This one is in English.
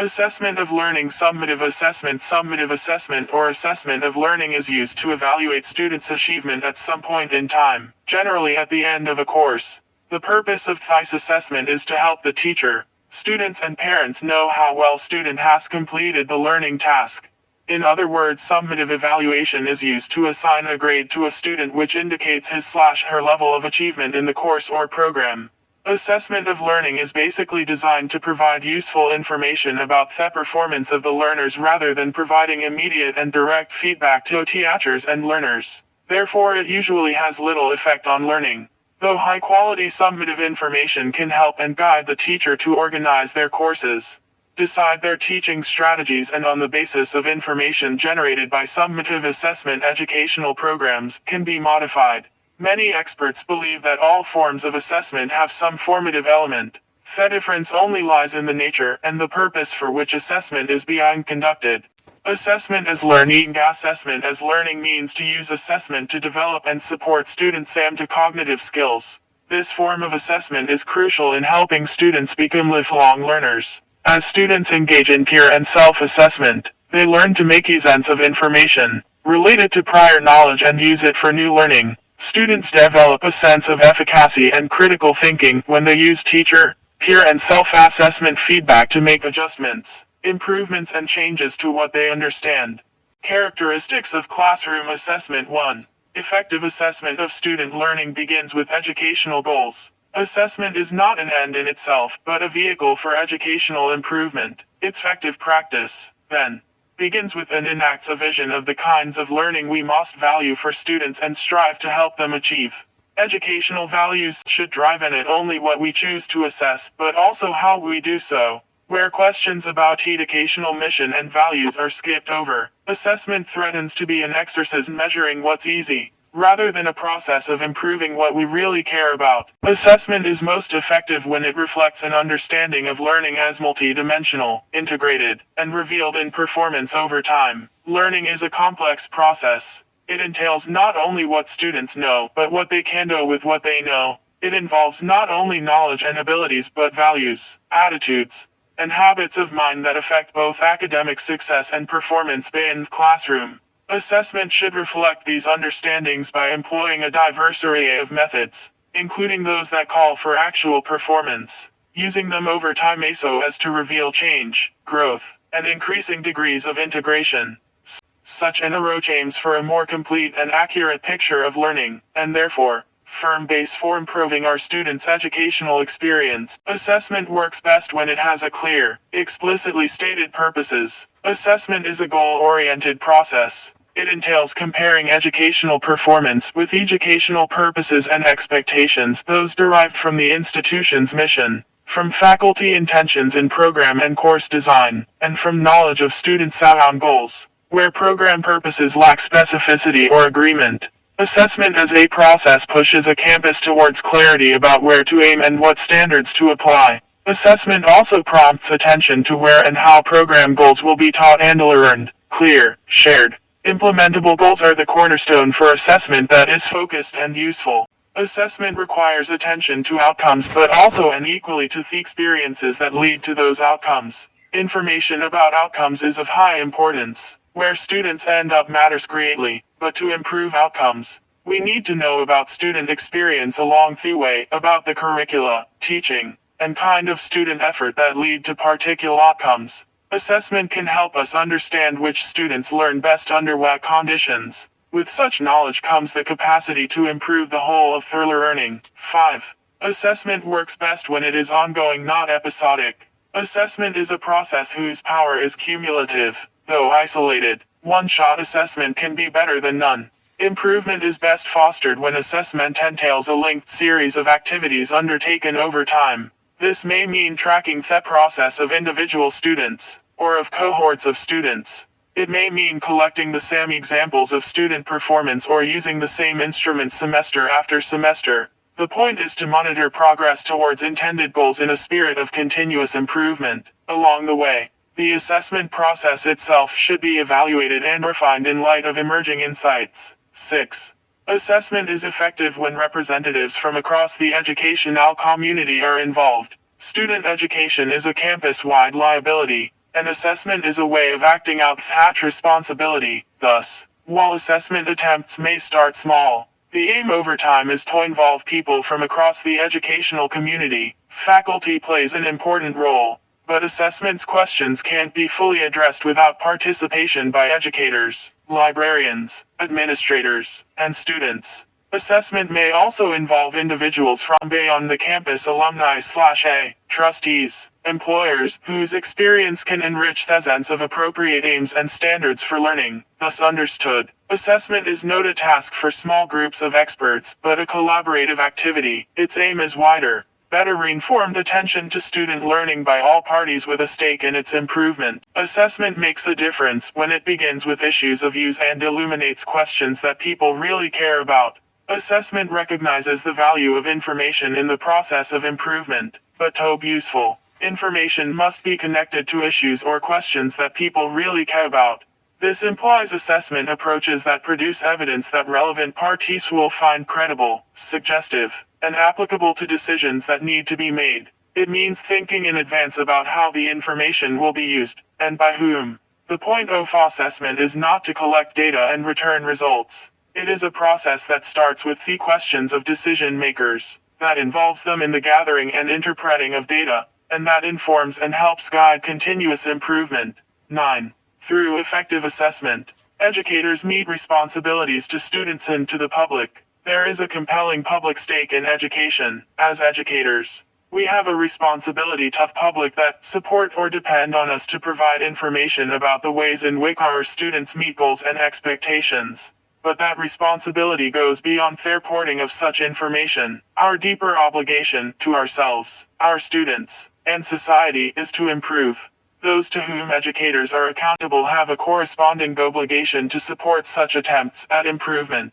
Assessment of learning. Summative assessment or assessment of learning is used to evaluate students' achievement at some point in time, generally at the end of a course. The purpose of this assessment is to help the teacher, students and parents know how well student has completed the learning task. In other words, summative evaluation is used to assign a grade to a student which indicates his/her level of achievement in the course or program. Assessment of learning is basically designed to provide useful information about the performance of the learners rather than providing immediate and direct feedback to teachers and learners. Therefore, it usually has little effect on learning. Though high-quality summative information can help and guide the teacher to organize their courses, decide their teaching strategies, and on the basis of information generated by summative assessment, educational programs can be modified. Many experts believe that all forms of assessment have some formative element. The difference only lies in the nature and the purpose for which assessment is being conducted. Assessment as learning. Assessment as learning means to use assessment to develop and support students' cognitive skills. This form of assessment is crucial in helping students become lifelong learners. As students engage in peer and self-assessment, they learn to make sense of information related to prior knowledge and use it for new learning. Students develop a sense of efficacy and critical thinking when they use teacher, peer and self-assessment feedback to make adjustments, improvements and changes to what they understand. Characteristics of classroom assessment. 1. Effective assessment of student learning begins with educational goals. Assessment is not an end in itself, but a vehicle for educational improvement. Its effective practice, then, begins with and enacts a vision of the kinds of learning we must value for students and strive to help them achieve. Educational values should drive in it only what we choose to assess, but also how we do so. Where questions about educational mission and values are skipped over, assessment threatens to be an exercise in measuring what's easy, rather than a process of improving what we really care about. Assessment is most effective when it reflects an understanding of learning as multidimensional, integrated, and revealed in performance over time. Learning is a complex process. It entails not only what students know, but what they can do with what they know. It involves not only knowledge and abilities but values, attitudes, and habits of mind that affect both academic success and performance in the classroom. Assessment should reflect these understandings by employing a diverse array of methods, including those that call for actual performance, using them over time so as to reveal change, growth, and increasing degrees of integration. Such an approach aims for a more complete and accurate picture of learning, and therefore, firm base for improving our students' educational experience. Assessment works best when it has a clear, explicitly stated purposes. Assessment is a goal-oriented process. It entails comparing educational performance with educational purposes and expectations, those derived from the institution's mission, from faculty intentions in program and course design, and from knowledge of students' own goals. Where program purposes lack specificity or agreement, assessment as a process pushes a campus towards clarity about where to aim and what standards to apply. Assessment also prompts attention to where and how program goals will be taught and learned. Clear, shared, implementable goals are the cornerstone for assessment that is focused and useful. Assessment requires attention to outcomes but also and equally to the experiences that lead to those outcomes. Information about outcomes is of high importance. Where students end up matters greatly, but to improve outcomes, we need to know about student experience along the way, about the curricula, teaching, and kind of student effort that lead to particular outcomes. Assessment can help us understand which students learn best under what conditions. With such knowledge comes the capacity to improve the whole of their learning. 5. Assessment works best when it is ongoing, not episodic. Assessment is a process whose power is cumulative. Though isolated, one-shot assessment can be better than none. Improvement is best fostered when assessment entails a linked series of activities undertaken over time. This may mean tracking the process of individual students, or of cohorts of students. It may mean collecting the same examples of student performance or using the same instruments semester after semester. The point is to monitor progress towards intended goals in a spirit of continuous improvement. Along the way, the assessment process itself should be evaluated and refined in light of emerging insights. 6. Assessment is effective when representatives from across the educational community are involved. Student education is a campus-wide liability, An assessment is a way of acting out that responsibility. Thus, while assessment attempts may start small, the aim over time is to involve people from across the educational community. Faculty plays an important role, but assessments questions can't be fully addressed without participation by educators, librarians, administrators, and students. Assessment may also involve individuals from beyond the campus, alumni/A, trustees, employers, whose experience can enrich the sense of appropriate aims and standards for learning. Thus understood, assessment is not a task for small groups of experts, but a collaborative activity. Its aim is wider, better informed attention to student learning by all parties with a stake in its improvement. Assessment makes a difference when it begins with issues of use and illuminates questions that people really care about. Assessment recognizes the value of information in the process of improvement, but to be useful, information must be connected to issues or questions that people really care about. This implies assessment approaches that produce evidence that relevant parties will find credible, suggestive, and applicable to decisions that need to be made. It means thinking in advance about how the information will be used, and by whom. The point of assessment is not to collect data and return results. It is a process that starts with the questions of decision makers, that involves them in the gathering and interpreting of data, and that informs and helps guide continuous improvement. 9. Through effective assessment, educators meet responsibilities to students and to the public. There is a compelling public stake in education. As educators, we have a responsibility to the public that support or depend on us to provide information about the ways in which our students meet goals and expectations. But that responsibility goes beyond the reporting of such information. Our deeper obligation to ourselves, our students, and society is to improve. Those to whom educators are accountable have a corresponding obligation to support such attempts at improvement.